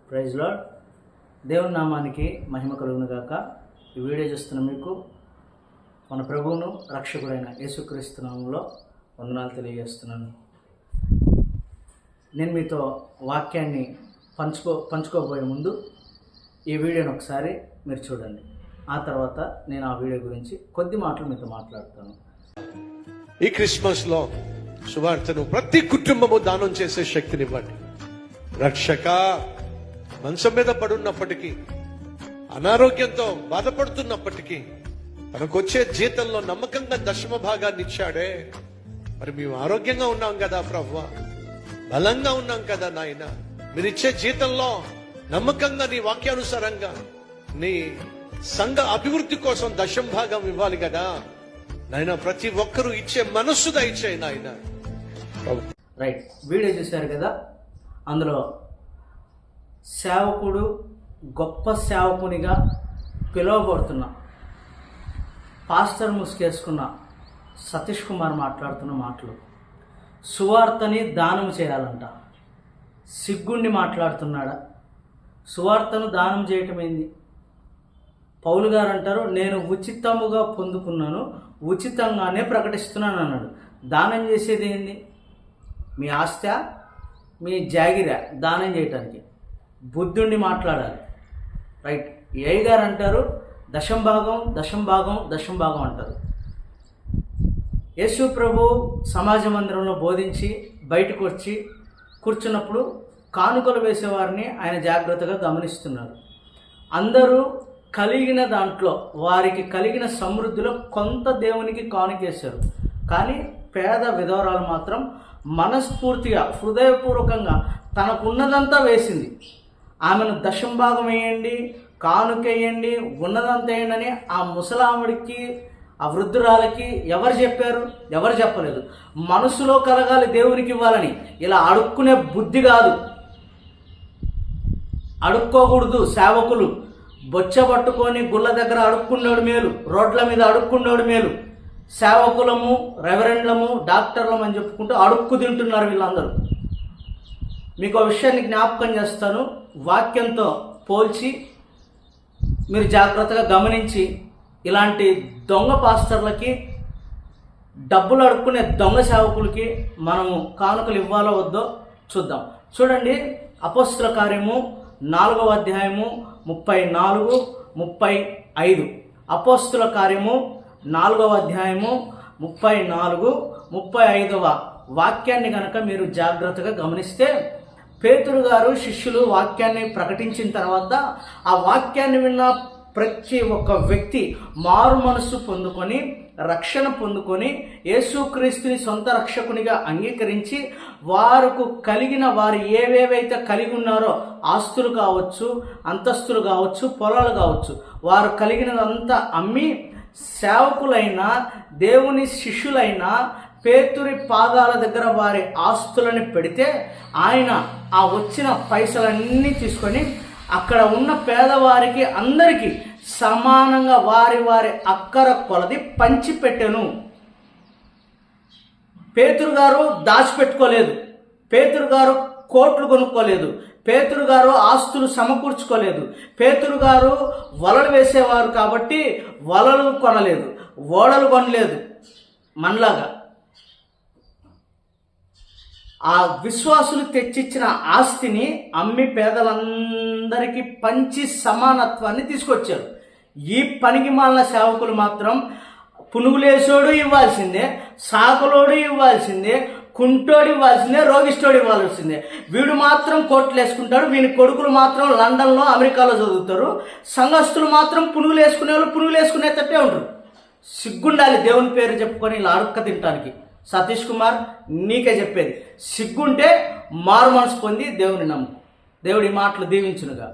Praise lord. దేవుని నామానికి మహిమ కలుగును గాక. ఈ వీడియో చూస్తున్న మీకు మన ప్రభువును రక్షకుడైన యేసుక్రీస్తు నామములో వందనాలు తెలియజేస్తున్నాను. నేను మీతో వాక్యాన్ని పంచుకోబోయే ముందు ఈ వీడియోని ఒకసారి మీరు చూడండి. ఆ తర్వాత నేను ఆ వీడియో గురించి కొద్ది మాటలు మీతో మాట్లాడతాను. ఈ క్రిస్మస్ లో సువార్తను ప్రతి కుటుంబము దానం చేసే శక్తినివ్వండి. రక్షక, మంచం మీద పడున్నప్పటికీ, అనారోగ్యంతో బాధపడుతున్నప్పటికీ, తనకొచ్చే జీతంలో నమ్మకంగా దశమ భాగాన్ని ఇచ్చాడే. మరి మేము ఆరోగ్యంగా ఉన్నాం కదా ప్రభువా, బలంగా ఉన్నాం కదా నాయన. మీరిచ్చే జీతంలో నమ్మకంగా నీ వాక్యానుసారంగా నీ సంఘ అభివృద్ధి కోసం దశమ భాగం ఇవ్వాలి కదా నాయన. ప్రతి ఒక్కరూ ఇచ్చే మనస్సు దయచేయి నాయన. రైట్, వీడియో చూశారు కదా. అందులో సేవకుడు, గొప్ప సేవకునిగా పిలువబడుతున్న పాస్టర్ ముసుకేసుకున్న సతీష్ కుమార్ మాట్లాడుతున్న మాటలు, సువార్తని దానం చేయాలంట. సిగ్గుండి మాట్లాడుతున్నాడా? సువార్తను దానం చేయటం ఏంది? పౌలు గారు అంటారు, నేను ఉచితముగా పొందుకున్నాను, ఉచితంగానే ప్రకటిస్తున్నాను అన్నాడు. దానం చేసేది ఏంది? మీ ఆస్తి, మీ జాగిరా దానం చేయటానికి? బుద్ధుండి మాట్లాడాలి. రైట్. ఏ గారు అంటారు, దశం భాగం అంటారు. యేసు ప్రభు సమాజ మందిరంలో బోధించి బయటకు వచ్చి కూర్చున్నప్పుడు కానుకలు వేసేవారిని ఆయన జాగ్రత్తగా గమనిస్తున్నారు. అందరూ కలిగిన దాంట్లో, వారికి కలిగిన సమృద్ధిలో కొంత దేవునికి కానుకేశారు. కానీ పేద విధవరాలు మాత్రం మనస్ఫూర్తిగా, హృదయపూర్వకంగా తనకున్నదంతా వేసింది. ఆమెను దశం భాగం వేయండి, కానుకేయండి, ఉన్నదంతా వేయండి అని ఆ ముసలాముడికి, ఆ వృద్ధురాలకి ఎవరు చెప్పారు? ఎవరు చెప్పలేదు. మనసులో కలగాలి దేవునికి ఇవ్వాలని. ఇలా అడుక్కునే బుద్ధి కాదు. అడుక్కోకూడదు. సేవకులు బొచ్చ పట్టుకొని గుళ్ళ దగ్గర అడుక్కున్నాడు మేలు, రోడ్ల మీద అడుక్కున్నాడు మేలు. సేవకులము, రెవరెండ్లము, డాక్టర్లము అని చెప్పుకుంటూ అడుక్కు తింటున్నారు వీళ్ళందరూ. మీకు ఆ విషయాన్ని జ్ఞాపకం చేస్తాను, వాక్యంతో పోల్చి మీరు జాగ్రత్తగా గమనించి ఇలాంటి దొంగ పాస్టర్లకి, డబ్బులు అడుక్కునే దొంగ సేవకులకి మనము కానుకలు ఇవ్వాలో వద్దో చూద్దాం. చూడండి, అపోస్తుల కార్యము 4వ అధ్యాయము 34, 35. అపోస్తుల కార్యము 4వ అధ్యాయము 34, 35వ వాక్యాన్ని కనుక మీరు జాగ్రత్తగా గమనిస్తే, పేతురు గారు శిష్యులు వాక్యాన్ని ప్రకటించిన తర్వాత ఆ వాక్యాన్ని విన్న ప్రతి ఒక్క వ్యక్తి మారు మనస్సు పొందుకొని, రక్షణ పొందుకొని, యేసుక్రీస్తుని సొంత రక్షకునిగా అంగీకరించి, వారికి కలిగిన, వారు ఏవేవైతే కలిగి ఉన్నారో, ఆస్తులు కావచ్చు, అంతస్తులు కావచ్చు, పొలాలు కావచ్చు, వారు కలిగినదంతా అమ్మి సేవకులైన, దేవుని శిష్యులైన పేతురి పాదాల దగ్గర వారి ఆస్తులని పెడితే, ఆయన ఆ వచ్చిన పైసలన్నీ తీసుకొని అక్కడ ఉన్న పేదవారికి అందరికీ సమానంగా వారి వారి అక్కర కొలది పంచిపెట్టెను. పేతురు గారు దాచిపెట్టుకోలేదు. పేతురు గారు కోట్లు కొనుక్కోలేదు. పేతురు గారు ఆస్తులు సమకూర్చుకోలేదు. పేతురు గారు వలలు వేసేవారు కాబట్టి వలలు కొనలేదు, ఓడలు కొనలేదు. మనలాగా ఆ విశ్వాసులు తెచ్చిచ్చిన ఆస్తిని అమ్మి పేదలందరికీ పంచి సమానత్వాన్ని తీసుకొచ్చారు. ఈ పనికి మాలిన సేవకులు మాత్రం పునుగులేసోడు ఇవ్వాల్సిందే, సాకులోడు ఇవ్వాల్సిందే, కుంటోడు ఇవ్వాల్సిందే, రోగిష్టోడు ఇవ్వాల్సిందే. వీడు మాత్రం కోట్లు వేసుకుంటాడు, వీని కొడుకులు మాత్రం లండన్లో, అమెరికాలో చదువుతారు. సంఘస్థులు మాత్రం పునుగులు వేసుకునే వాళ్ళు పునుగులు వేసుకునేటట్టే ఉంటారు. సిగ్గుండాలి దేవుని పేరు చెప్పుకొని ఇలా అడుక్క తినటానికి. సతీష్ కుమార్, నీకే చెప్పేది, సిగ్గుంటే మారు మనసు పొంది దేవుని నమ్ము. దేవుడి మాటలు దీవించునుగా.